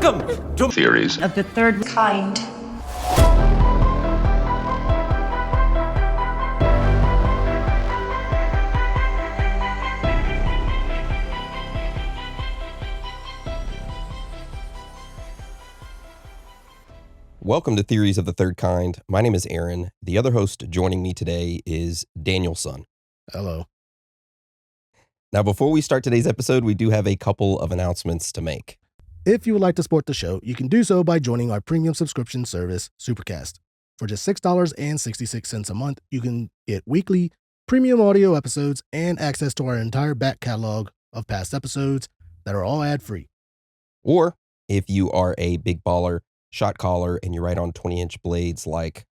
Welcome to Theories of the third kind. Welcome to Theories of the Third Kind. My name is Aaron. The other host joining me today is Danielson. Hello. Now, before we start today's episode, we do have a couple of announcements to make. If you would like to support the show, you can do so by joining our premium subscription service, Supercast. For just $6.66 a month, you can get weekly premium audio episodes and access to our entire back catalog of past episodes that are all ad-free. Or if you are a big baller, shot caller, and you ride on 20-inch blades like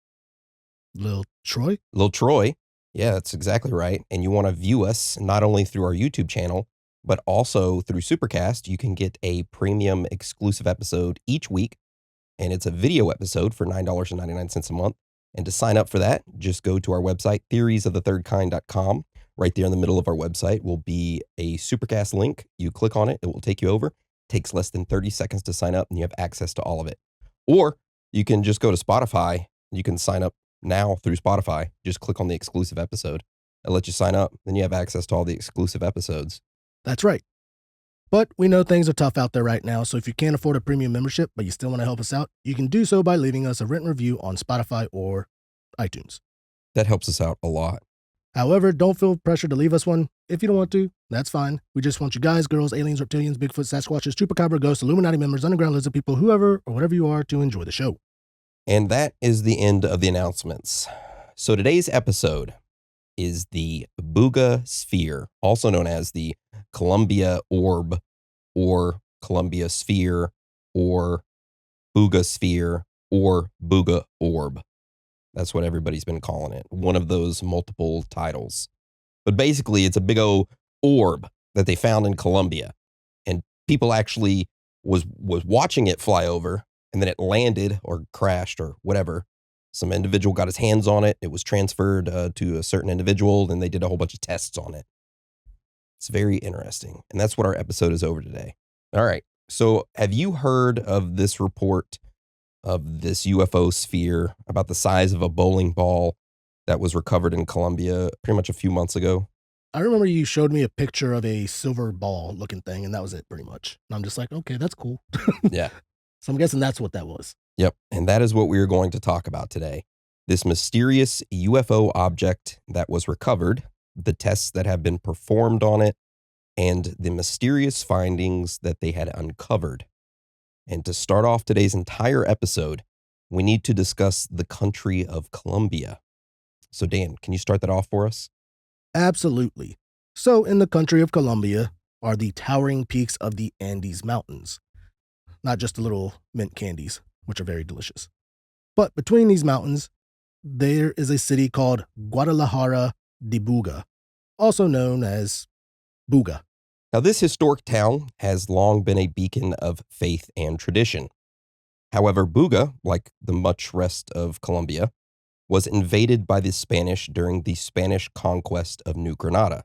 Lil Troy? Lil Troy, yeah, that's exactly right, and you want to view us not only through our YouTube channel, but also through Supercast, you can get a premium exclusive episode each week, and it's a video episode for $9.99 a month. And to sign up for that, just go to our website, theoriesofthethirdkind.com. Right there in the middle of our website will be a Supercast link. You click on it, it will take you over. It takes less than 30 seconds to sign up, and you have access to all of it. Or you can just go to Spotify. You can sign up now through Spotify. Just click on the exclusive episode. It'll let you sign up. Then you have access to all the exclusive episodes. That's right. But we know things are tough out there right now, so if you can't afford a premium membership, but you still want to help us out, you can do so by leaving us a written review on Spotify or iTunes. That helps us out a lot. However, don't feel pressure to leave us one. If you don't want to, that's fine. We just want you guys, girls, aliens, reptilians, Bigfoot, Sasquatches, Chupacabra, ghosts, Illuminati members, underground lizard people, whoever or whatever you are, to enjoy the show. And that is the end of the announcements. So today's episode is the Buga Sphere, also known as the Columbia Orb or Columbia Sphere or Buga Sphere or Buga Orb. That's what everybody's been calling it. One of those multiple titles. But basically, it's a big old orb that they found in Colombia. And people actually was watching it fly over, and then it landed or crashed or whatever. Some individual got his hands on it. It was transferred to a certain individual, and they did a whole bunch of tests on it. It's very interesting. And that's what our episode is over today. All right. So have you heard of this report of this UFO sphere about the size of a bowling ball that was recovered in Colombia pretty much a few months ago? I remember you showed me a picture of a silver ball looking thing, and that was it pretty much. And I'm just like, okay, that's cool. Yeah. So I'm guessing that's what that was. Yep. And that is what we are going to talk about today. This mysterious UFO object that was recovered, the tests that have been performed on it, and the mysterious findings that they had uncovered. And to start off today's entire episode, we need to discuss the country of Colombia. So Dan, can you start that off for us? Absolutely. So in the country of Colombia are the towering peaks of the Andes Mountains. Not just the little mint candies, which are very delicious. But between these mountains, there is a city called Guadalajara de Buga, also known as Buga. Now, this historic town has long been a beacon of faith and tradition. However, Buga, like the much rest of Colombia, was invaded by the Spanish during the Spanish conquest of New Granada.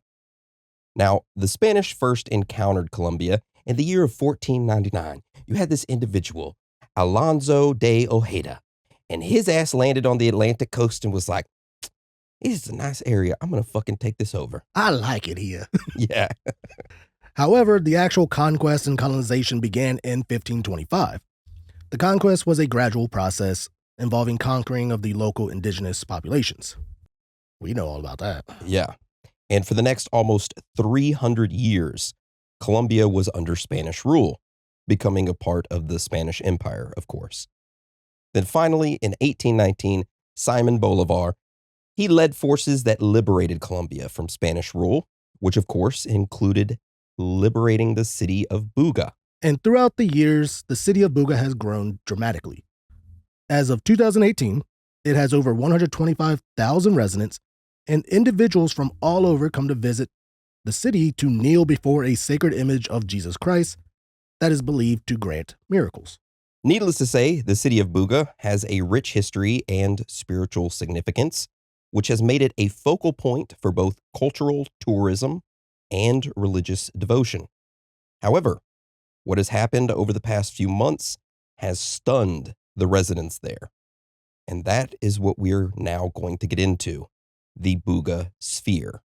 Now, the Spanish first encountered Colombia in the year of 1499. You had this individual, Alonso de Ojeda, and his ass landed on the Atlantic coast and was like, this is a nice area. I'm going to fucking take this over. I like it here. Yeah. However, the actual conquest and colonization began in 1525. The conquest was a gradual process involving conquering of the local indigenous populations. We know all about that. Yeah. And for the next almost 300 years, Colombia was under Spanish rule, becoming a part of the Spanish Empire, of course. Then finally, in 1819, Simon Bolivar, he led forces that liberated Colombia from Spanish rule, which of course included liberating the city of Buga. And throughout the years, the city of Buga has grown dramatically. As of 2018, it has over 125,000 residents, and individuals from all over come to visit the city to kneel before a sacred image of Jesus Christ that is believed to grant miracles. Needless to say, the city of Buga has a rich history and spiritual significance, which has made it a focal point for both cultural tourism and religious devotion. However, What has happened over the past few months has stunned the residents there. And that is what we're now going to get into, the Buga sphere.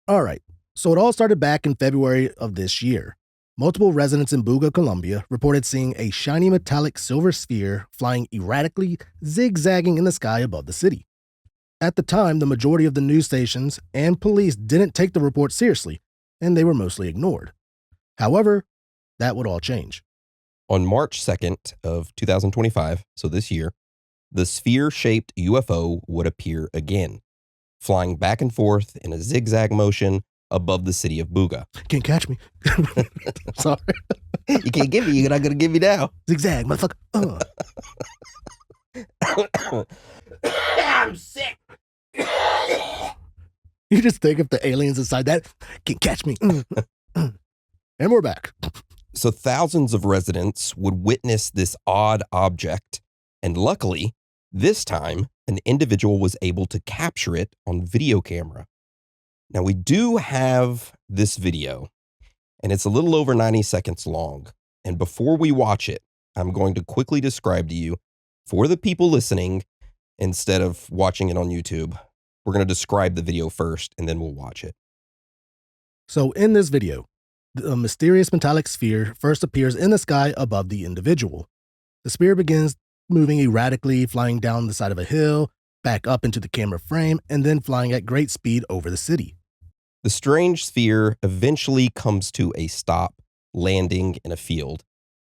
All right, so it all started back in February of this year. Multiple residents in Buga, Colombia reported seeing a shiny metallic silver sphere flying erratically, zigzagging in the sky above the city. At the time, the majority of the news stations and police didn't take the report seriously, and they were mostly ignored. However, that would all change. On March 2nd of 2025, so this year, the sphere-shaped UFO would appear again, flying back and forth in a zigzag motion above the city of Buga. Can't catch me. Sorry. You can't get me. You're not going to get me now. Zigzag, motherfucker. I'm sick. You just think if the aliens inside that can't catch me. And we're back. So thousands of residents would witness this odd object, and luckily, this time, an individual was able to capture it on video camera. Now, we do have this video, and it's a little over 90 seconds long. And before we watch it, I'm going to quickly describe to you, for the people listening, instead of watching it on YouTube, we're going to describe the video first, and then we'll watch it. So in this video, the mysterious metallic sphere first appears in the sky above the individual. The sphere begins moving erratically, flying down the side of a hill, back up into the camera frame, and then flying at great speed over the city. The strange sphere eventually comes to a stop, landing in a field.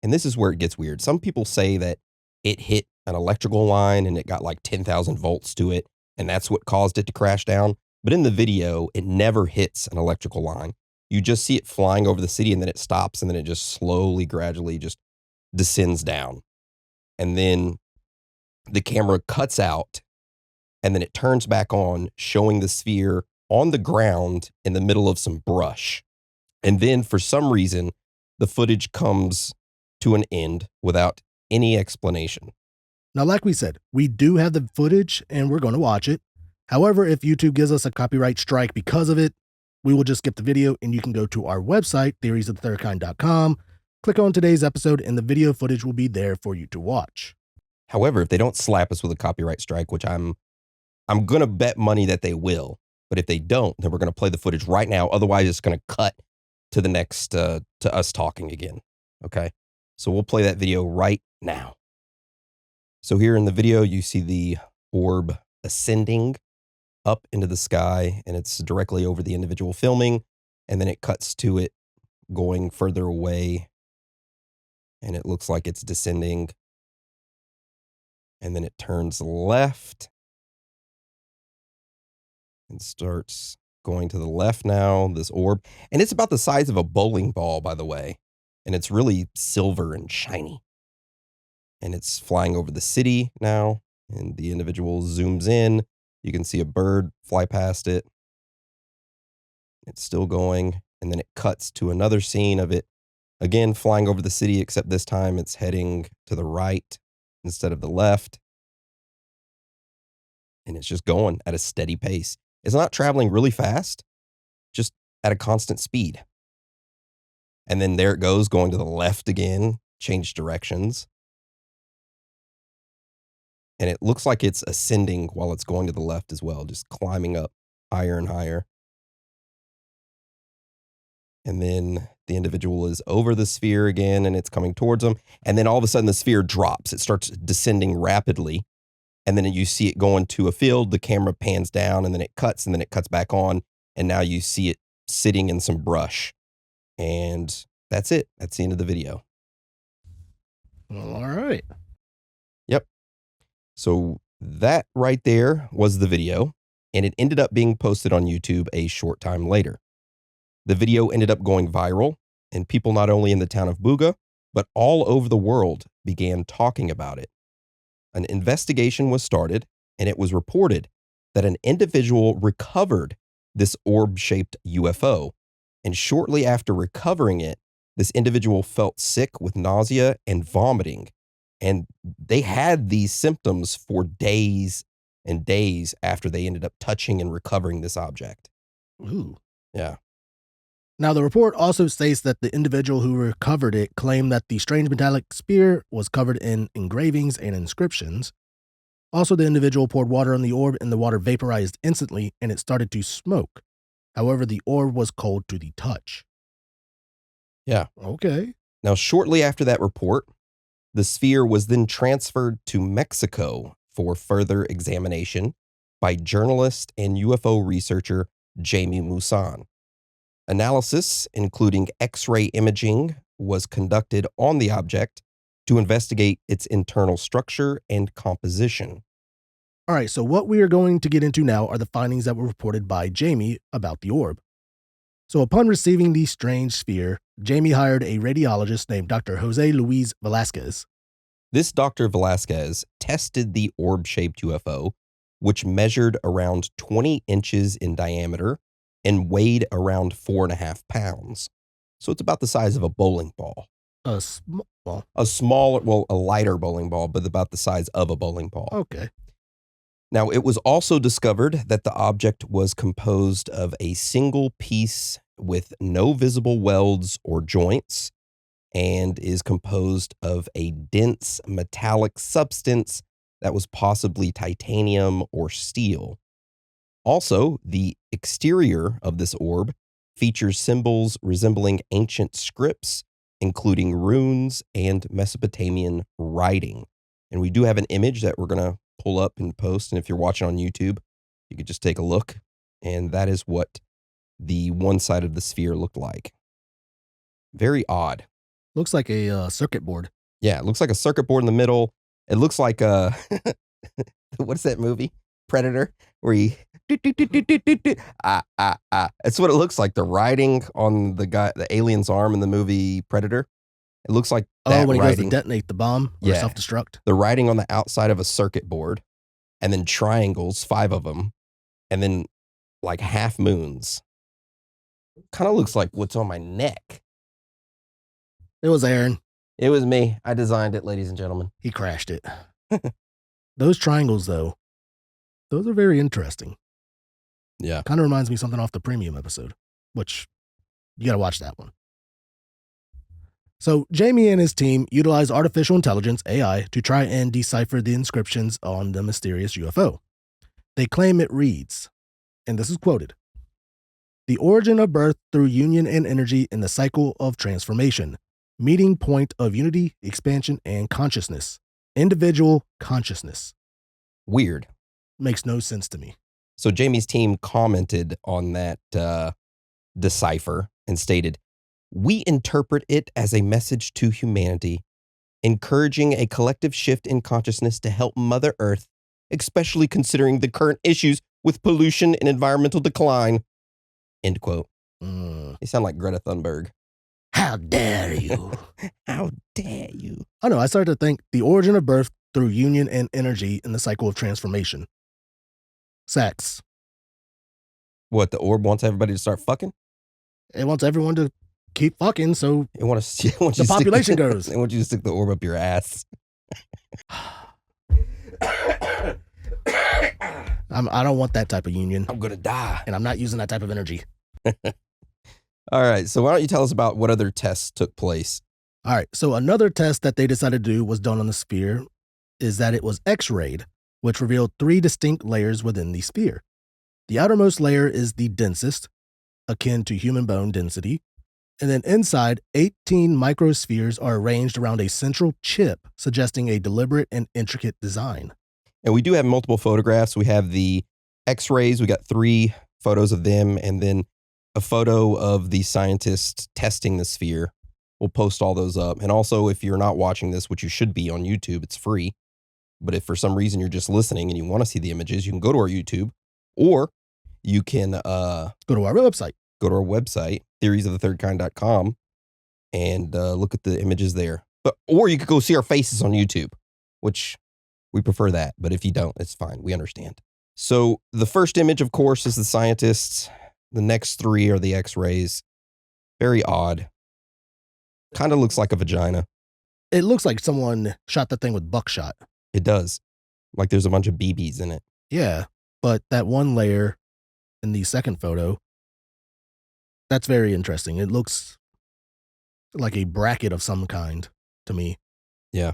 And this is where it gets weird. Some people say that it hit an electrical line and it got like 10,000 volts to it, and that's what caused it to crash down. But in the video, it never hits an electrical line. You just see it flying over the city, and then it stops, and then it just slowly, gradually just descends down. And then the camera cuts out, and then it turns back on, showing the sphere on the ground in the middle of some brush. And then for some reason, the footage comes to an end without any explanation. Now, like we said, we do have the footage and we're going to watch it. However, if YouTube gives us a copyright strike because of it, we will just skip the video and you can go to our website, theoriesofthethirdkind.com, click on today's episode, and the video footage will be there for you to watch. However, if they don't slap us with a copyright strike, which I'm going to bet money that they will, but if they don't, then we're going to play the footage right now. Otherwise, it's going to cut to the next, to us talking again. Okay. So we'll play that video right now. So here in the video, you see the orb ascending up into the sky, and it's directly over the individual filming. And then it cuts to it going further away, and it looks like it's descending. And then it turns left and starts going to the left now, this orb. And it's about the size of a bowling ball, by the way. And it's really silver and shiny. And it's flying over the city now. And the individual zooms in. You can see a bird fly past it. It's still going. And then it cuts to another scene of it, again, flying over the city, except this time it's heading to the right instead of the left. And it's just going at a steady pace. It's not traveling really fast, just at a constant speed. And then there it goes, going to the left again, change directions. And it looks like it's ascending while it's going to the left as well, just climbing up higher and higher. And then the individual is over the sphere again, and it's coming towards them. And then all of a sudden the sphere drops. It starts descending rapidly. And then you see it going to a field. The camera pans down, and then it cuts, and then it cuts back on. And now you see it sitting in some brush. And that's it. That's the end of the video. Well, all right. Yep. So that right there was the video, and it ended up being posted on YouTube a short time later. The video ended up going viral, and people not only in the town of Buga, but all over the world began talking about it. An investigation was started, and it was reported that an individual recovered this orb-shaped UFO. And shortly after recovering it, this individual felt sick with nausea and vomiting. And they had these symptoms for days and days after they ended up touching and recovering this object. Ooh. Yeah. Now, the report also states that the individual who recovered it claimed that the strange metallic sphere was covered in engravings and inscriptions. Also, the individual poured water on the orb and the water vaporized instantly and it started to smoke. However, the orb was cold to the touch. Yeah. Okay. Now, shortly after that report, the sphere was then transferred to Mexico for further examination by journalist and UFO researcher Jamie Musan. Analysis, including X-ray imaging, was conducted on the object to investigate its internal structure and composition. All right, so what we are going to get into now are the findings that were reported by Jamie about the orb. So upon receiving the strange sphere, Jamie hired a radiologist named Dr. Jose Luis Velasquez. This Dr. Velasquez tested the orb-shaped UFO, which measured around 20 inches in diameter and weighed around 4.5 pounds. So it's about the size of a bowling ball. A lighter bowling ball, but about the size of a bowling ball. Okay. Now, it was also discovered that the object was composed of a single piece with no visible welds or joints and is composed of a dense metallic substance that was possibly titanium or steel. Also, the exterior of this orb features symbols resembling ancient scripts, including runes and Mesopotamian writing. And we do have an image that we're going to pull up and post. And if you're watching on YouTube, you could just take a look. And that is what the one side of the sphere looked like. Very odd. Looks like a circuit board. Yeah, it looks like a circuit board in the middle. It looks like a, what's that movie? Predator, where he, It's what it looks like. The writing on the alien's arm in the movie Predator. It looks like that when he writing. goes to detonate the bomb or self-destruct. The writing on the outside of a circuit board, and then triangles, 5 of them, and then like half moons. Kind of looks like what's on my neck. It was Aaron. It was me. I designed it, ladies and gentlemen. He crashed it. Those triangles, though, those are very interesting. Yeah. Kind of reminds me of something off the premium episode, which you got to watch that one. So Jamie and his team utilize artificial intelligence, AI, to try and decipher the inscriptions on the mysterious UFO. They claim it reads, and this is quoted, "The origin of birth through union and energy in the cycle of transformation, meeting point of unity, expansion, and consciousness, individual consciousness." Weird. Makes no sense to me. So Jamie's team commented on that decipher and stated, "We interpret it as a message to humanity, encouraging a collective shift in consciousness to help Mother Earth, especially considering the current issues with pollution and environmental decline." End quote. You sound like Greta Thunberg. How dare you? How dare you? I know. I started to think the origin of birth through union and energy in the cycle of transformation. Sex. What, the orb wants everybody to start fucking? It wants everyone to keep fucking, so It wants the population grows. They want you to stick the orb up your ass. I don't want that type of union. I'm gonna die. And I'm not using that type of energy. All right, so why don't you tell us about what other tests took place? All right, so another test that they decided to do was done on the sphere is that it was X-rayed, which revealed 3 distinct layers within the sphere. The outermost layer is the densest, akin to human bone density, and then inside, 18 microspheres are arranged around a central chip, suggesting a deliberate and intricate design. And we do have multiple photographs. We have the X-rays. We got 3 photos of them, and then a photo of the scientists testing the sphere. We'll post all those up. And also, if you're not watching this, which you should be on YouTube, it's free. But if for some reason you're just listening and you want to see the images, you can go to our YouTube, or you can go to our website. Go to our website, theoriesofthethirdkind.com, and look at the images there. Or you could go see our faces on YouTube, which we prefer that. But if you don't, it's fine. We understand. So the first image, of course, is the scientists. The next 3 are the X-rays. Very odd. Kind of looks like a vagina. It looks like someone shot the thing with buckshot. It does. Like there's a bunch of BBs in it. Yeah, but that one layer in the second photo, That's very interesting. It looks like a bracket of some kind to me. Yeah.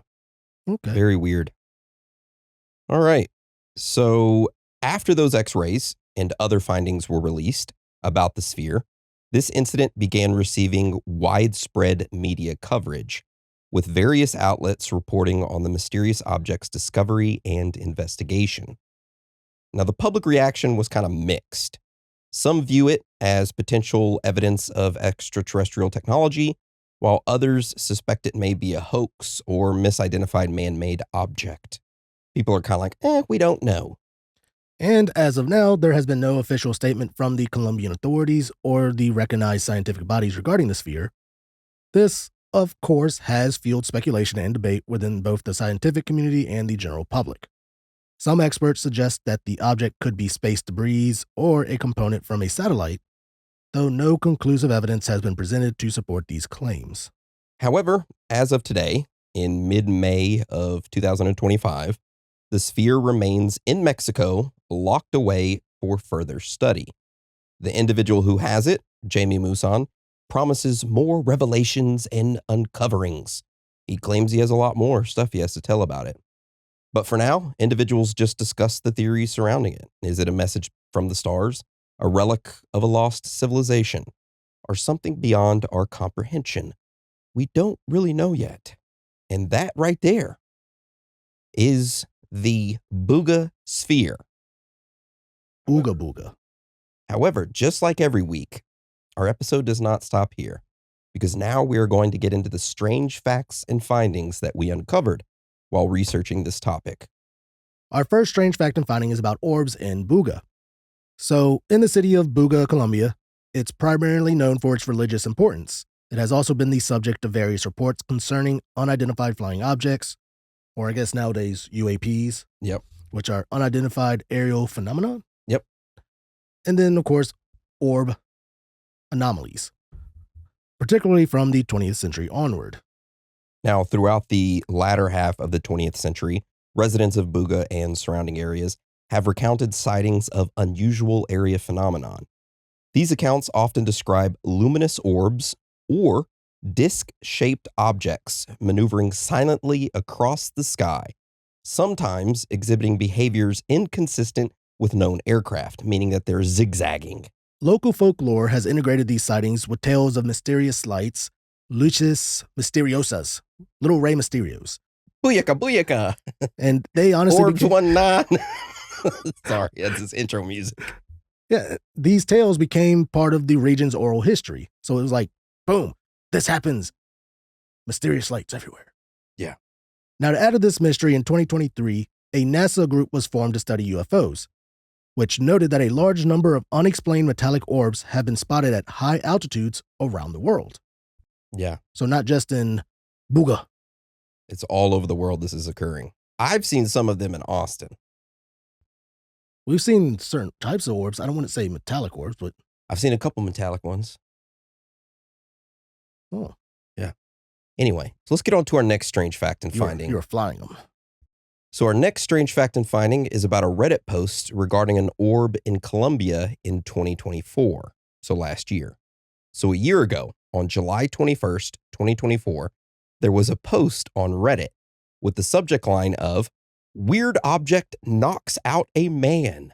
Okay. Very weird. All right. So after those x-rays and other findings were released about the sphere, this incident began receiving widespread media coverage, with various outlets reporting on the mysterious object's discovery and investigation. Now, the public reaction was kind of mixed. Some view it as potential evidence of extraterrestrial technology, while others suspect it may be a hoax or misidentified man-made object. People are kind of like, we don't know. And as of now, there has been no official statement from the Colombian authorities or the recognized scientific bodies regarding the sphere. This, of course, has fueled speculation and debate within both the scientific community and the general public. Some experts suggest that the object could be space debris or a component from a satellite, though no conclusive evidence has been presented to support these claims. However, as of today, in mid-May of 2025, the sphere remains in Mexico, locked away for further study. The individual who has it, Jamie Muson, promises more revelations and uncoverings. He claims he has a lot more stuff he has to tell about it. But for now, individuals just discuss the theories surrounding it. Is it a message from the stars, a relic of a lost civilization, or something beyond our comprehension? We don't really know yet. And that right there is the Buga sphere. Ooga booga. However, just like every week, our episode does not stop here, because now we are going to get into the strange facts and findings that we uncovered while researching this topic. Our first strange fact and finding is about orbs in Buga. So, in the city of Buga, Colombia, it's primarily known for its religious importance. It has also been the subject of various reports concerning unidentified flying objects, or I guess nowadays UAPs. Yep. Which are unidentified aerial phenomena. Yep. And then, of course, orb anomalies, particularly from the 20th century onward. Now, throughout the latter half of the 20th century, residents of Buga and surrounding areas have recounted sightings of unusual area phenomenon. These accounts often describe luminous orbs or disc-shaped objects maneuvering silently across the sky, sometimes exhibiting behaviors inconsistent with known aircraft, meaning that they're zigzagging. Local folklore has integrated these sightings with tales of mysterious lights, luces misteriosas, little Rey Mysterios. Booyaka, booyaka. And they honestly Orbs 19. Sorry, that's his intro music. Yeah, these tales became part of the region's oral history. So it was like, boom, this happens. Mysterious lights everywhere. Yeah. Now, to add to this mystery, in 2023, a NASA group was formed to study UFOs, which noted that a large number of unexplained metallic orbs have been spotted at high altitudes around the world. Yeah. So not just in Buga. It's all over the world this is occurring. I've seen some of them in Austin. We've seen certain types of orbs. I don't want to say metallic orbs, but I've seen a couple metallic ones. oh, yeah. Anyway, so let's get on to our next strange fact and finding. You're flying them. So our next strange fact and finding is about a Reddit post regarding an orb in Colombia in 2024. So last year. So a year ago, on July 21st, 2024, there was a post on Reddit with the subject line of "Weird object knocks out a man."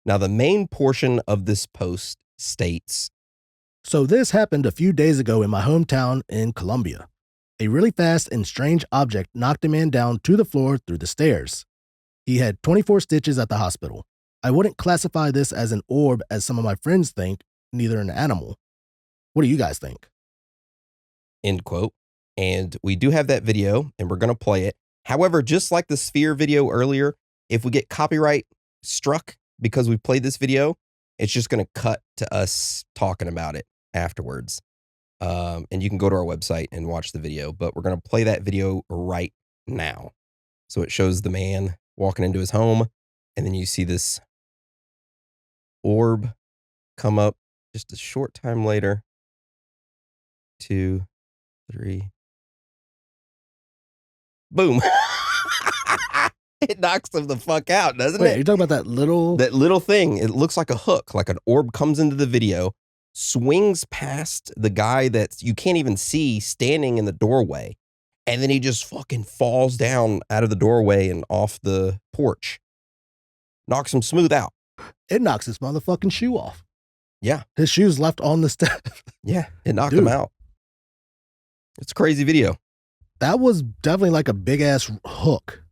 Now, the main portion of this post states, "So this happened a few days ago in my hometown in Colombia. A really fast and strange object knocked a man down to the floor through the stairs. He had 24 stitches at the hospital. I wouldn't classify this as an orb as some of my friends think, neither an animal. What do you guys think?" End quote. And we do have that video and we're going to play it. However, just like the sphere video earlier, if we get copyright struck because we played this video, it's just going to cut to us talking about it afterwards. And you can go to our website and watch the video, but we're going to play that video right now. So it shows the man walking into his home, and then you see this orb come up just a short time later. 2, 3. Boom. It knocks them the fuck out, doesn't Wait, it? you're talking about that little thing. It looks like a hook, like an orb comes into the video, swings past the guy that you can't even see standing in the doorway. And then he just fucking falls down out of the doorway and off the porch. Knocks him smooth out. It knocks his motherfucking shoe off. Yeah. His shoe's left on the step. Yeah, it knocked him out. It's a crazy video. That was definitely like a big ass hook.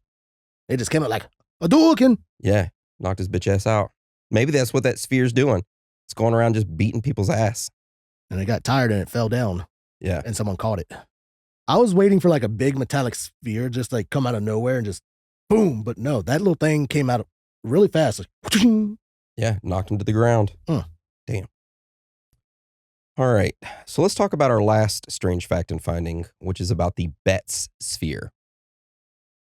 It just came out like a Hadouken. Yeah, knocked his bitch ass out. Maybe that's what that sphere's doing. It's going around just beating people's ass. And it got tired and it fell down. Yeah. And someone caught it. I was waiting for like a big metallic sphere just like come out of nowhere and just boom. But no, that little thing came out really fast. Like, yeah, knocked him to the ground. Damn. All right. So let's talk about our last strange fact and finding, which is about the Betz sphere.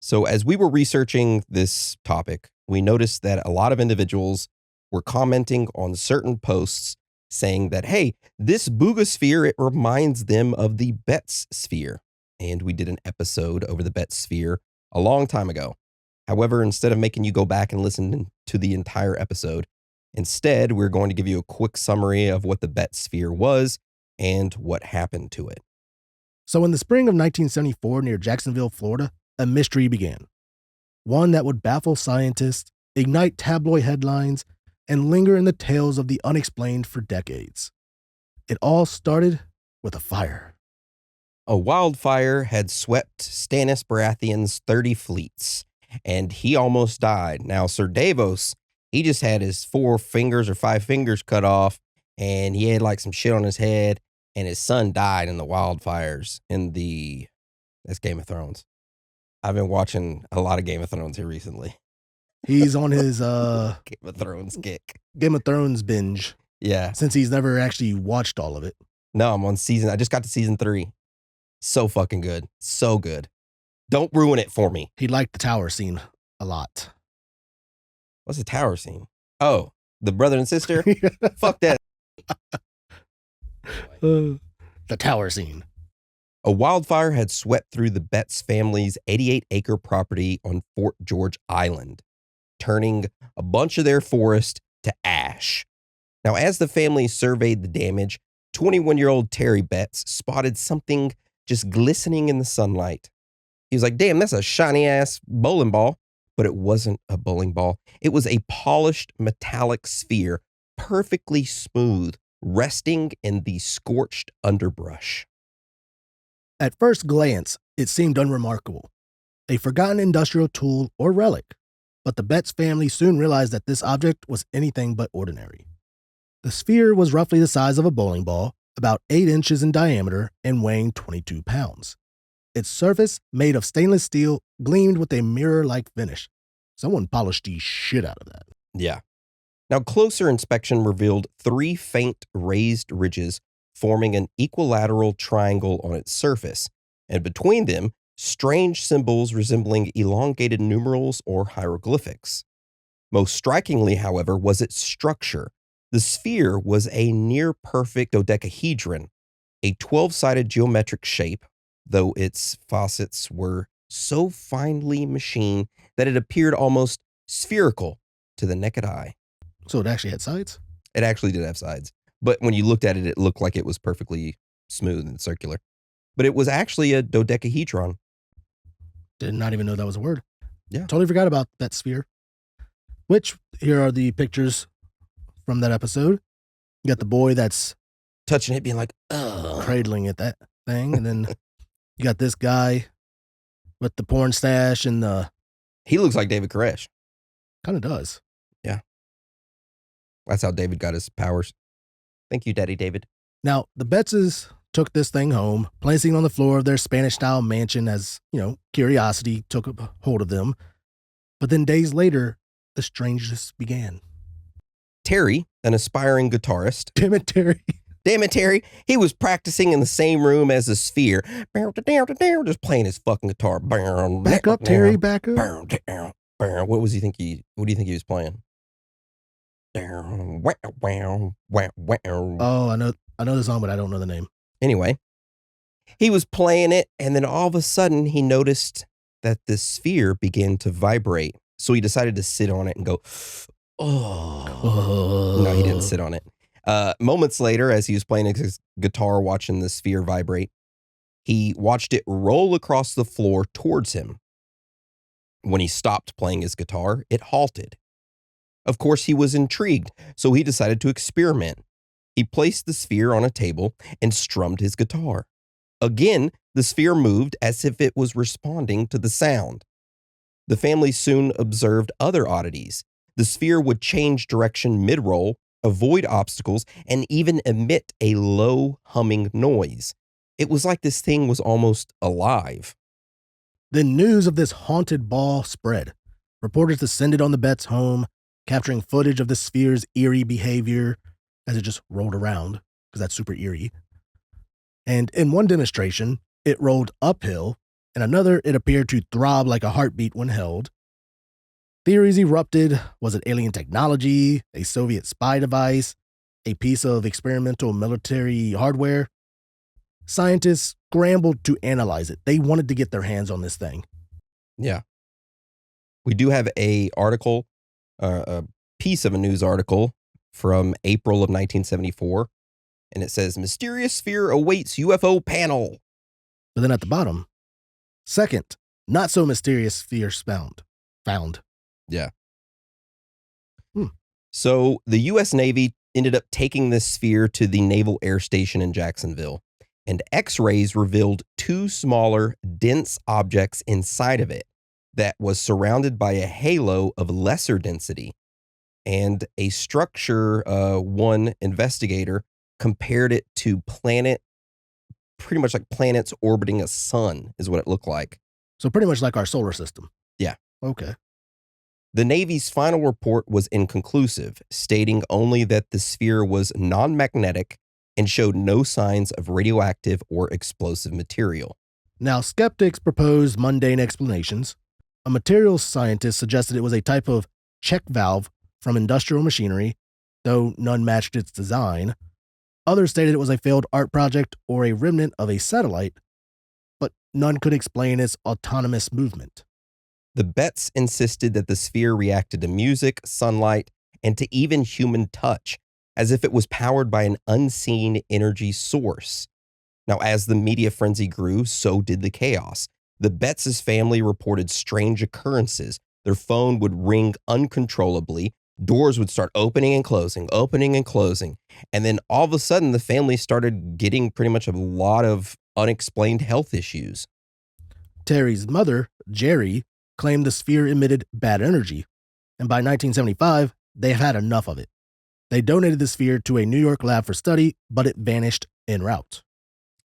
So as we were researching this topic, we noticed that a lot of individuals were commenting on certain posts saying that, hey, this Buga sphere, it reminds them of the Betz sphere. And we did an episode over the Betz sphere a long time ago. However, instead of making you go back and listen to the entire episode, instead, we're going to give you a quick summary of what the Betz sphere was and what happened to it. So in the spring of 1974 near Jacksonville, Florida, a mystery began. One that would baffle scientists, ignite tabloid headlines, and linger in the tales of the unexplained for decades. It all started with a fire. A wildfire had swept Stannis Baratheon's 30 fleets, and he almost died. Now, Sir Davos, he just had his 4 fingers or 5 fingers cut off, and he had like some shit on his head, and his son died in the wildfires that's Game of Thrones. I've been watching a lot of Game of Thrones here recently. He's on his Game of Thrones kick. Game of Thrones binge. Yeah. Since he's never actually watched all of it. No, I just got to season 3. So fucking good. So good. Don't ruin it for me. He liked the tower scene a lot. What's the tower scene? Oh, the brother and sister? Fuck that. The tower scene. A wildfire had swept through the Betz family's 88-acre property on Fort George Island, turning a bunch of their forest to ash. Now, as the family surveyed the damage, 21-year-old Terry Betz spotted something just glistening in the sunlight. He was like, damn, that's a shiny-ass bowling ball. But it wasn't a bowling ball. It was a polished metallic sphere, perfectly smooth, resting in the scorched underbrush. At first glance, it seemed unremarkable. A forgotten industrial tool or relic. But the Betz family soon realized that this object was anything but ordinary. The sphere was roughly the size of a bowling ball, about 8 inches in diameter and weighing 22 pounds. Its surface, made of stainless steel, gleamed with a mirror-like finish. Someone polished the shit out of that. Yeah. Now, closer inspection revealed 3 faint raised ridges forming an equilateral triangle on its surface, and between them, strange symbols resembling elongated numerals or hieroglyphics. Most strikingly, however, was its structure. The sphere was a near-perfect dodecahedron, a 12-sided geometric shape, though its facets were so finely machined that it appeared almost spherical to the naked eye. So it actually had sides? It actually did have sides. But when you looked at it, it looked like it was perfectly smooth and circular. But it was actually a dodecahedron. Did not even know that was a word. Yeah. Totally forgot about that sphere. Which, here are the pictures from that episode. You got the boy that's touching it, being like, ugh. Cradling at that thing. And then you got this guy with the porn stash and the... He looks like David Koresh. Kind of does. Yeah. That's how David got his powers. Thank you, Daddy David. Now, the Betzes took this thing home, placing it on the floor of their Spanish-style mansion as, curiosity took a hold of them. But then days later, the strangeness began. Terry, an aspiring guitarist. Damn it, Terry. Damn it, Terry. He was practicing in the same room as the sphere. Just playing his fucking guitar. Back up, Terry, back up. What do you think he was playing? Oh, I know the song, but I don't know the name. Anyway, he was playing it, and then all of a sudden he noticed that the sphere began to vibrate. So he decided to sit on it and go, oh. No, he didn't sit on it. Moments later, as he was playing his guitar, watching the sphere vibrate, he watched it roll across the floor towards him. When he stopped playing his guitar, it halted. Of course, he was intrigued, so he decided to experiment. He placed the sphere on a table and strummed his guitar. Again, the sphere moved as if it was responding to the sound. The family soon observed other oddities. The sphere would change direction mid-roll, avoid obstacles, and even emit a low humming noise. It was like this thing was almost alive. Then news of this haunted ball spread. Reporters descended on the Betz home, capturing footage of the sphere's eerie behavior as it just rolled around, because that's super eerie. And in one demonstration, it rolled uphill. In another, it appeared to throb like a heartbeat when held. Theories erupted. Was it alien technology, a Soviet spy device, a piece of experimental military hardware? Scientists scrambled to analyze it. They wanted to get their hands on this thing. Yeah. We do have a piece of a news article from April of 1974, and it says, "Mysterious sphere awaits UFO panel." But then at the bottom, second, not so mysterious spheres found. Yeah. So the U.S. Navy ended up taking this sphere to the Naval Air Station in Jacksonville, and X-rays revealed two smaller, dense objects inside of it that was surrounded by a halo of lesser density. And a structure, one investigator compared it to pretty much like planets orbiting a sun is what it looked like. So pretty much like our solar system. Yeah. Okay. The Navy's final report was inconclusive, stating only that the sphere was non-magnetic and showed no signs of radioactive or explosive material. Now, skeptics proposed mundane explanations. A materials scientist suggested it was a type of check valve from industrial machinery, though none matched its design. Others stated it was a failed art project or a remnant of a satellite, but none could explain its autonomous movement. The Betz insisted that the sphere reacted to music, sunlight, and to even human touch, as if it was powered by an unseen energy source. Now, as the media frenzy grew, so did the chaos. The Betz's family reported strange occurrences. Their phone would ring uncontrollably. Doors would start opening and closing. And then all of a sudden, the family started getting pretty much a lot of unexplained health issues. Terry's mother, Jerry, claimed the sphere emitted bad energy, and by 1975, they had enough of it. They donated the sphere to a New York lab for study, but it vanished en route.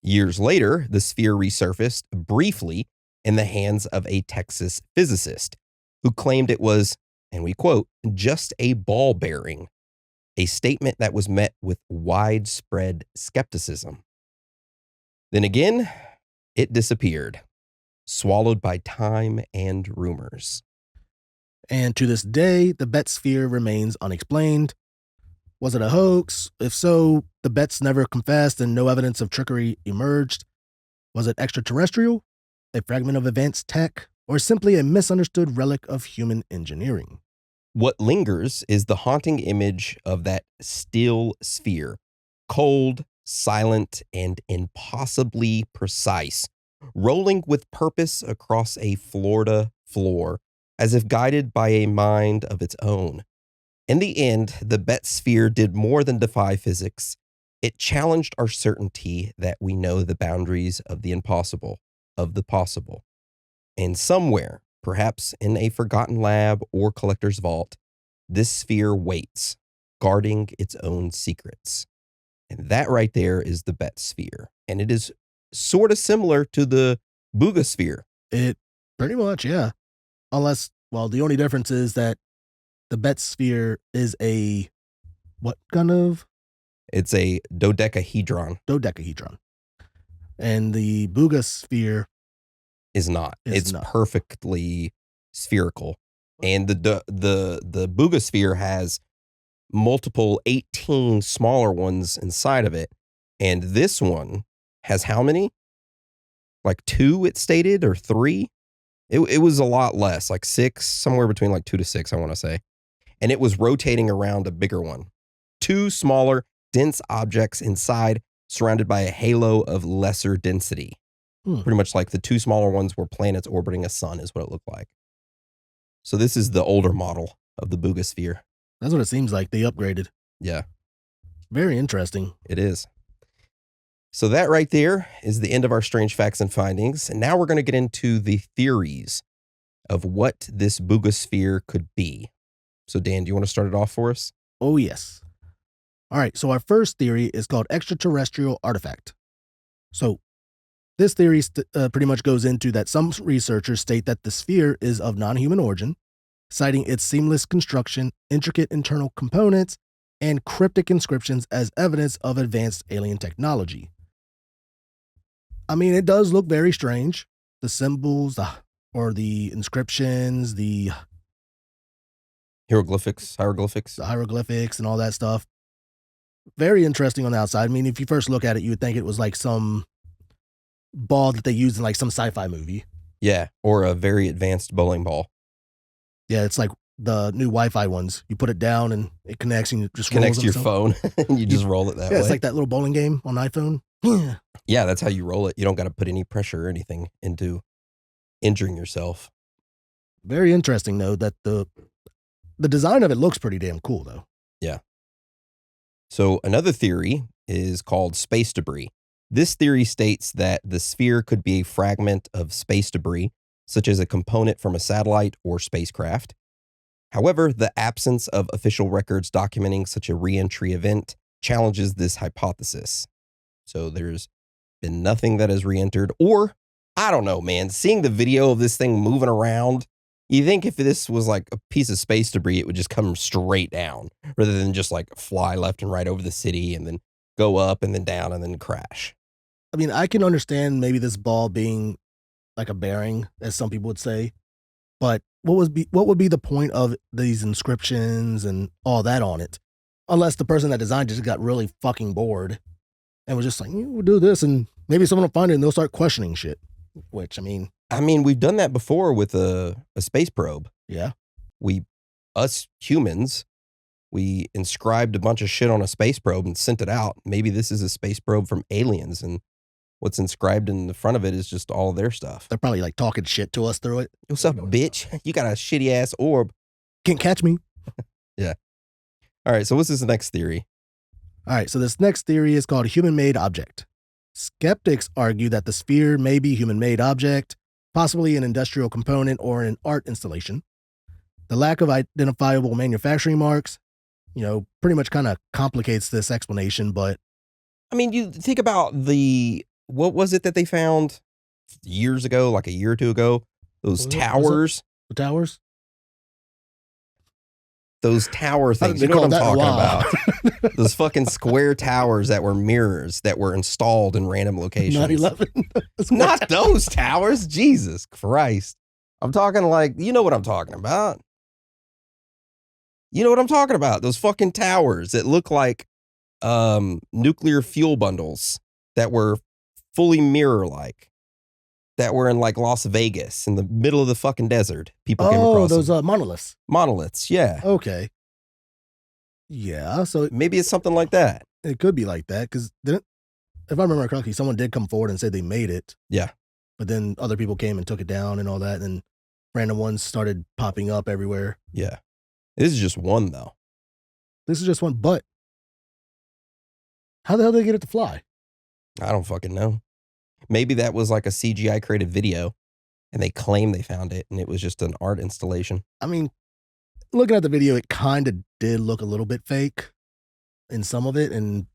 Years later, the sphere resurfaced briefly in the hands of a Texas physicist who claimed it was, and we quote, "just a ball bearing," a statement that was met with widespread skepticism. Then again, it disappeared, swallowed by time and rumors. And to this day, the Betz sphere remains unexplained. Was it a hoax? If so, the Betz never confessed and no evidence of trickery emerged. Was it extraterrestrial, a fragment of advanced tech, or simply a misunderstood relic of human engineering? What lingers is the haunting image of that still sphere, cold, silent, and impossibly precise, rolling with purpose across a Florida floor, as if guided by a mind of its own. In the end, the Betz sphere did more than defy physics. It challenged our certainty that we know the boundaries of the impossible, of the possible. And somewhere, perhaps in a forgotten lab or collector's vault, this sphere waits, guarding its own secrets. And that right there is the Betz sphere. And it is sort of similar to the Buga sphere. It pretty much, yeah. Unless, well, the only difference is that the Betz sphere is a, what kind of? It's a dodecahedron. Dodecahedron. And the Buga sphere is not. It's not. Perfectly spherical. And the Buga sphere has multiple 18 smaller ones inside of it. And this one has how many? Like 2, it stated, or 3? It was a lot less, like 6, somewhere between like 2 to 6, I want to say. And it was rotating around a bigger one. 2 smaller, dense objects inside, surrounded by a halo of lesser density. Pretty much like the two smaller ones were planets orbiting a sun is what it looked like. So this is the older model of the Buga sphere. That's what it seems like. They upgraded. Yeah. Very interesting. It is. So that right there is the end of our strange facts and findings. And now we're going to get into the theories of what this Buga sphere could be. So Dan, do you want to start it off for us? Oh, yes. All right. So our first theory is called extraterrestrial artifact. So this theory pretty much goes into that some researchers state that the sphere is of non-human origin, citing its seamless construction, intricate internal components, and cryptic inscriptions as evidence of advanced alien technology. I mean, it does look very strange. The symbols, or the inscriptions, the hieroglyphics, the hieroglyphics and all that stuff. Very interesting on the outside. I mean, if you first look at it, you would think it was like some ball that they used in like some sci-fi movie. Yeah, or a very advanced bowling ball. Yeah, it's like the new Wi-Fi ones. You put it down and it connects and it just connects rolls to your phone and you just roll it that way. Yeah, it's like that little bowling game on iPhone. Yeah. Yeah, that's how you roll it. You don't got to put any pressure or anything into injuring yourself. Very interesting though that the design of it looks pretty damn cool though. Yeah. So another theory is called space debris. This theory states that the sphere could be a fragment of space debris, such as a component from a satellite or spacecraft. However, the absence of official records documenting such a re-entry event challenges this hypothesis. So there's been nothing that has re-entered, or I don't know, man, seeing the video of this thing moving around, you think if this was like a piece of space debris, it would just come straight down rather than just like fly left and right over the city and then go up and then down and then crash. I mean, I can understand maybe this ball being like a bearing, as some people would say, but what would be the point of these inscriptions and all that on it? Unless the person that designed it just got really fucking bored and was just like, we'll do this and maybe someone will find it and they'll start questioning shit. Which, I mean, we've done that before with a space probe. Yeah. Us humans, we inscribed a bunch of shit on a space probe and sent it out. Maybe this is a space probe from aliens and what's inscribed in the front of it is just all their stuff. They're probably like talking shit to us through it. What's up, bitch? You got a shitty ass orb. Can't catch me. Yeah. All right. So what's this next theory? All right. So this next theory is called human-made object. Skeptics argue that the sphere may be human-made object, possibly an industrial component or an art installation. The lack of identifiable manufacturing marks, pretty much kind of complicates this explanation, but I mean, you think about what was it that they found years ago, like a year or two ago? Those towers. The towers? Those tower things. You know what I'm talking about? Those fucking square towers that were mirrors that were installed in random locations. 9/11. Not those towers. Jesus Christ. I'm talking like, you know what I'm talking about. You know what I'm talking about. Those fucking towers that look like nuclear fuel bundles that were fully mirror-like, that were in like Las Vegas in the middle of the fucking desert. People came across those them. monoliths. Monoliths, yeah. Okay. Yeah, so maybe it's something like that. It could be like that, because if I remember correctly, someone did come forward and say they made it. Yeah. But then other people came and took it down and all that, and random ones started popping up everywhere. Yeah. This is just one, though. This is just one, but how the hell did they get it to fly? I don't fucking know. Maybe that was like a CGI created video and they claim they found it and it was just an art installation. I mean, looking at the video, it kind of did look a little bit fake in some of it. And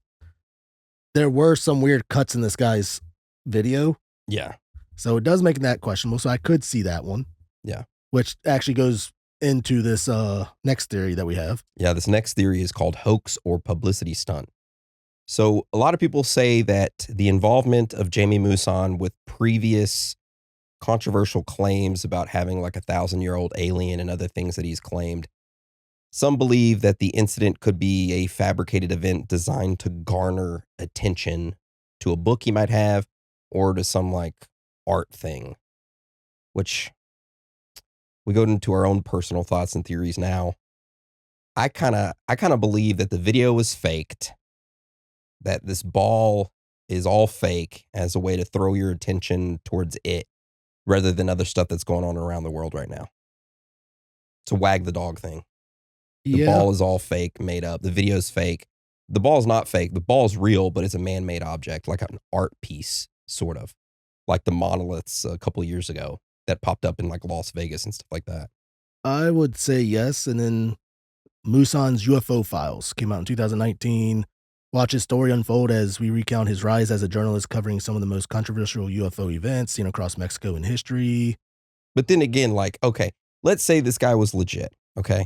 there were some weird cuts in this guy's video. Yeah. So it does make that questionable. So I could see that one. Yeah. Which actually goes into this next theory that we have. Yeah. This next theory is called hoax or publicity stunt. So a lot of people say that the involvement of Jamie Mousson with previous controversial claims about having like 1,000-year-old alien and other things that he's claimed. Some believe that the incident could be a fabricated event designed to garner attention to a book he might have or to some like art thing, which we go into our own personal thoughts and theories now. I kind of believe that the video was faked that this ball is all fake as a way to throw your attention towards it rather than other stuff that's going on around the world right now. It's a wag the dog thing. The ball is all fake, made up. The video's fake. The ball's not fake. The ball's real, but it's a man-made object, like an art piece, sort of. Like the monoliths a couple of years ago that popped up in like Las Vegas and stuff like that. I would say yes. And then Musan's UFO Files came out in 2019. Watch his story unfold as we recount his rise as a journalist covering some of the most controversial UFO events seen across Mexico in history. But then again, like, okay, let's say this guy was legit, okay?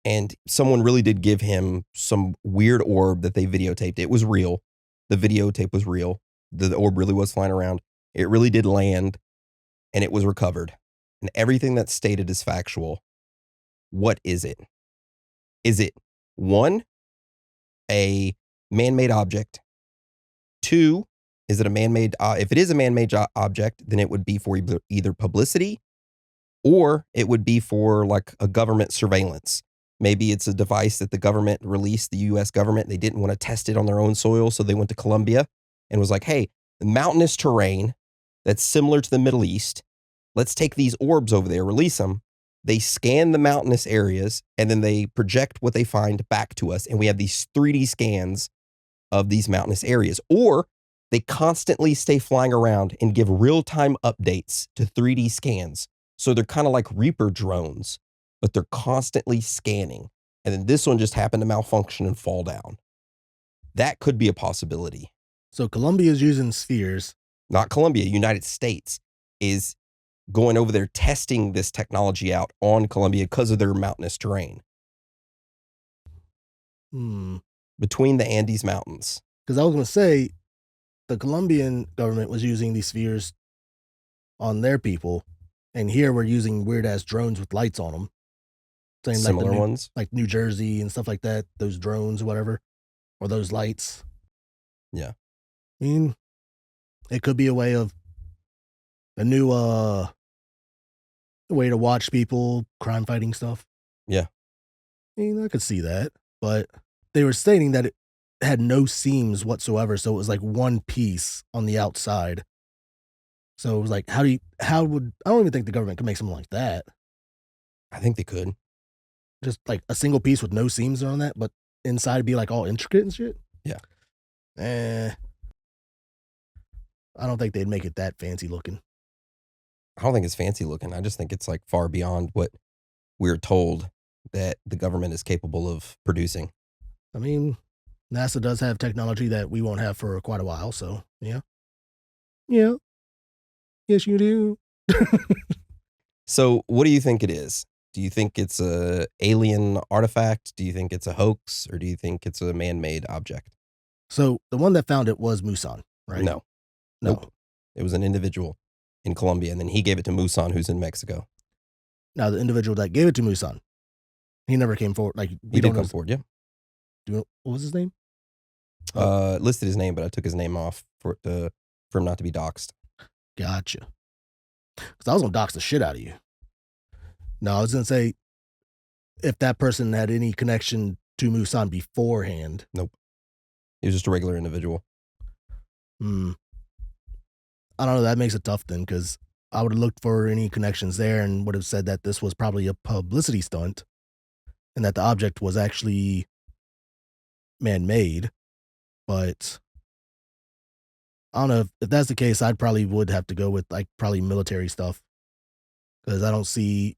And someone really did give him some weird orb that they videotaped. It was real. The videotape was real. The orb really was flying around. It really did land, and it was recovered. And everything that's stated is factual. What is it? Is it, one, a man-made object? Two, is it a man-made, if it is a man-made object, then it would be for either publicity or it would be for like a government surveillance. Maybe it's a device that the government released, the US government. They didn't want to test it on their own soil, so they went to Colombia and was like, hey, mountainous terrain that's similar to the Middle East. Let's take these orbs over there, release them. They scan the mountainous areas, and then they project what they find back to us. And we have these 3D scans of these mountainous areas. Or they constantly stay flying around and give real-time updates to 3D scans. So they're kind of like Reaper drones, but they're constantly scanning. And then this one just happened to malfunction and fall down. That could be a possibility. So Colombia is using spheres. Not Colombia, United States is going over there testing this technology out on Colombia because of their mountainous terrain. Between the Andes Mountains. Because I was going to say, the Colombian government was using these spheres on their people, and here we're using weird-ass drones with lights on them. Same Similar like ones? Like New Jersey and stuff like that, those drones or whatever, or those lights. Yeah. I mean, it could be a way of a new way to watch people, crime fighting stuff. Yeah. I mean, I could see that, but they were stating that it had no seams whatsoever, so it was like one piece on the outside. So it was like, I don't even think the government could make something like that. I think they could. Just like a single piece with no seams on that, but inside it'd be like all intricate and shit. Yeah. I don't think they'd make it that fancy looking. I don't think it's fancy looking. I just think it's like far beyond what we're told that the government is capable of producing. I mean, NASA does have technology that we won't have for quite a while, so yeah. Yeah. Yes, you do. So what do you think it is? Do you think it's a alien artifact? Do you think it's a hoax? Or do you think it's a man-made object? So the one that found it was Musan, right? No. Nope. It was an individual in Colombia, and then he gave it to Musan, who's in Mexico. Now, the individual that gave it to Musan, he never came forward. Like, He did come forward, yeah. What was his name? Listed his name, but I took his name off for him not to be doxxed. Gotcha. Because I was going to dox the shit out of you. No, I was going to say, if that person had any connection to Musan beforehand. Nope. He was just a regular individual. I don't know. That makes it tough then, because I would have looked for any connections there and would have said that this was probably a publicity stunt and that the object was actually man-made. But I don't know if that's the case. I'd probably would have to go with like probably military stuff, because I don't see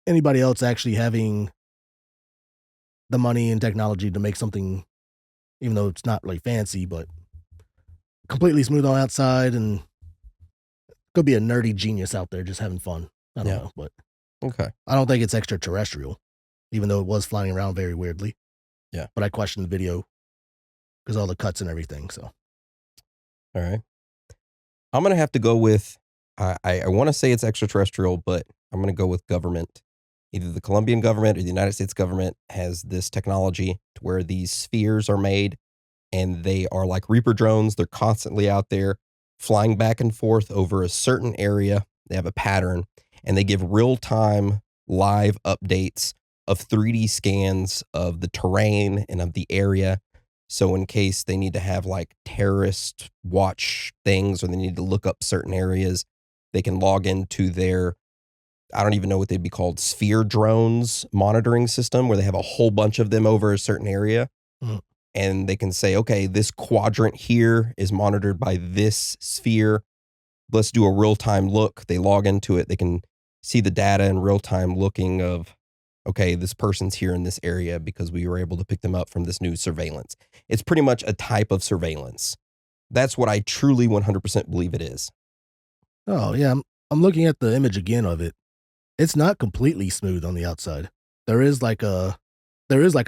anybody else actually having the money and technology to make something, even though it's not really fancy, but completely smooth on outside, and could be a nerdy genius out there just having fun. I don't know, but okay. I don't think it's extraterrestrial, even though it was flying around very weirdly. Yeah. But I questioned the video because all the cuts and everything. So, all right. I'm going to have to go with, I want to say it's extraterrestrial, but I'm going to go with government. Either the Colombian government or the United States government has this technology to where these spheres are made, and they are like Reaper drones. They're constantly out there flying back and forth over a certain area. They have a pattern, and they give real-time live updates of 3D scans of the terrain and of the area So in case they need to have like terrorist watch things or they need to look up certain areas, they can log into their, I don't even know what they'd be called, sphere drones monitoring system where they have a whole bunch of them over a certain area. Mm. And they can say, okay, this quadrant here is monitored by this sphere. Let's do a real-time look. They log into it. They can see the data in real-time looking of, okay, this person's here in this area because we were able to pick them up from this new surveillance. It's pretty much a type of surveillance. That's what I truly 100% believe it is. Oh, yeah. I'm looking at the image again of it. It's not completely smooth on the outside. There is like a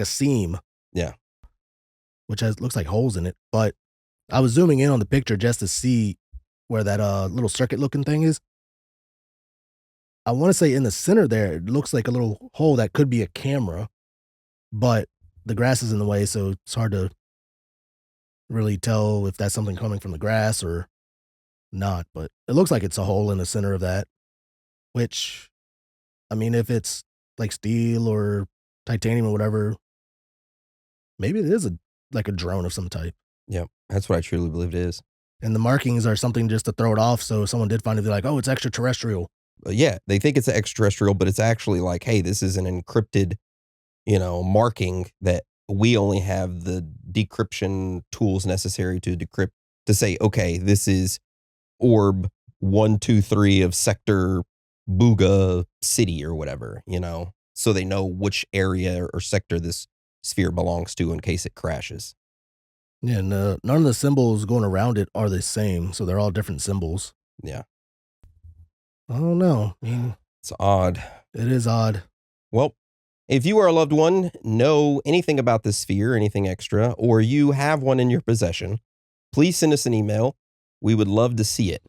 seam. Yeah. Which looks like holes in it. But I was zooming in on the picture just to see where that little circuit looking thing is. I want to say in the center there, it looks like a little hole that could be a camera, but the grass is in the way, so it's hard to really tell if that's something coming from the grass or not. But it looks like it's a hole in the center of that, which, I mean, if it's like steel or titanium or whatever, maybe it is like a drone of some type. Yeah, that's what I truly believe it is. And the markings are something just to throw it off, so if someone did find it, they're like, oh, it's extraterrestrial. Yeah, they think it's an extraterrestrial, but it's actually like, hey, this is an encrypted, marking that we only have the decryption tools necessary to decrypt, to say, okay, this is orb 123 of sector Buga city or whatever, so they know which area or sector this sphere belongs to in case it crashes. Yeah, and none of the symbols going around it are the same, so they're all different symbols. Yeah. I don't know. I mean, it's odd. It is odd. Well, if you or a loved one know anything about this sphere, anything extra, or you have one in your possession, please send us an email. We would love to see it.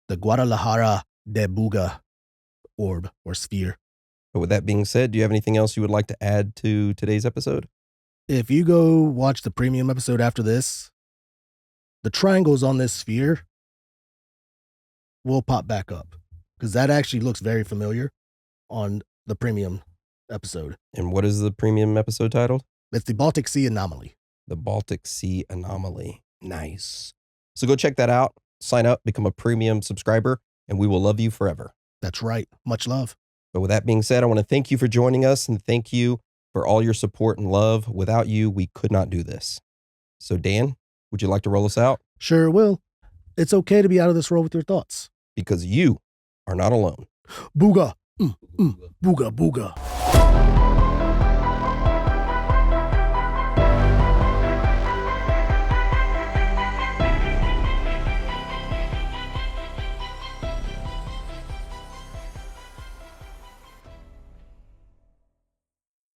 The Guadalajara de Buga orb or sphere. But with that being said, do you have anything else you would like to add to today's episode? If you go watch the premium episode after this, the triangles on this sphere will pop back up because that actually looks very familiar on the premium episode. And what is the premium episode titled? It's the Baltic Sea Anomaly. The Baltic Sea Anomaly. Nice. So go check that out. Sign up, become a premium subscriber, and we will love you forever. That's right. Much love. But with that being said, I want to thank you for joining us and thank you for all your support and love. Without you, we could not do this. So Dan, would you like to roll us out? Sure will. It's okay to be out of this world with your thoughts. Because you are not alone. Booga. Booga, booga.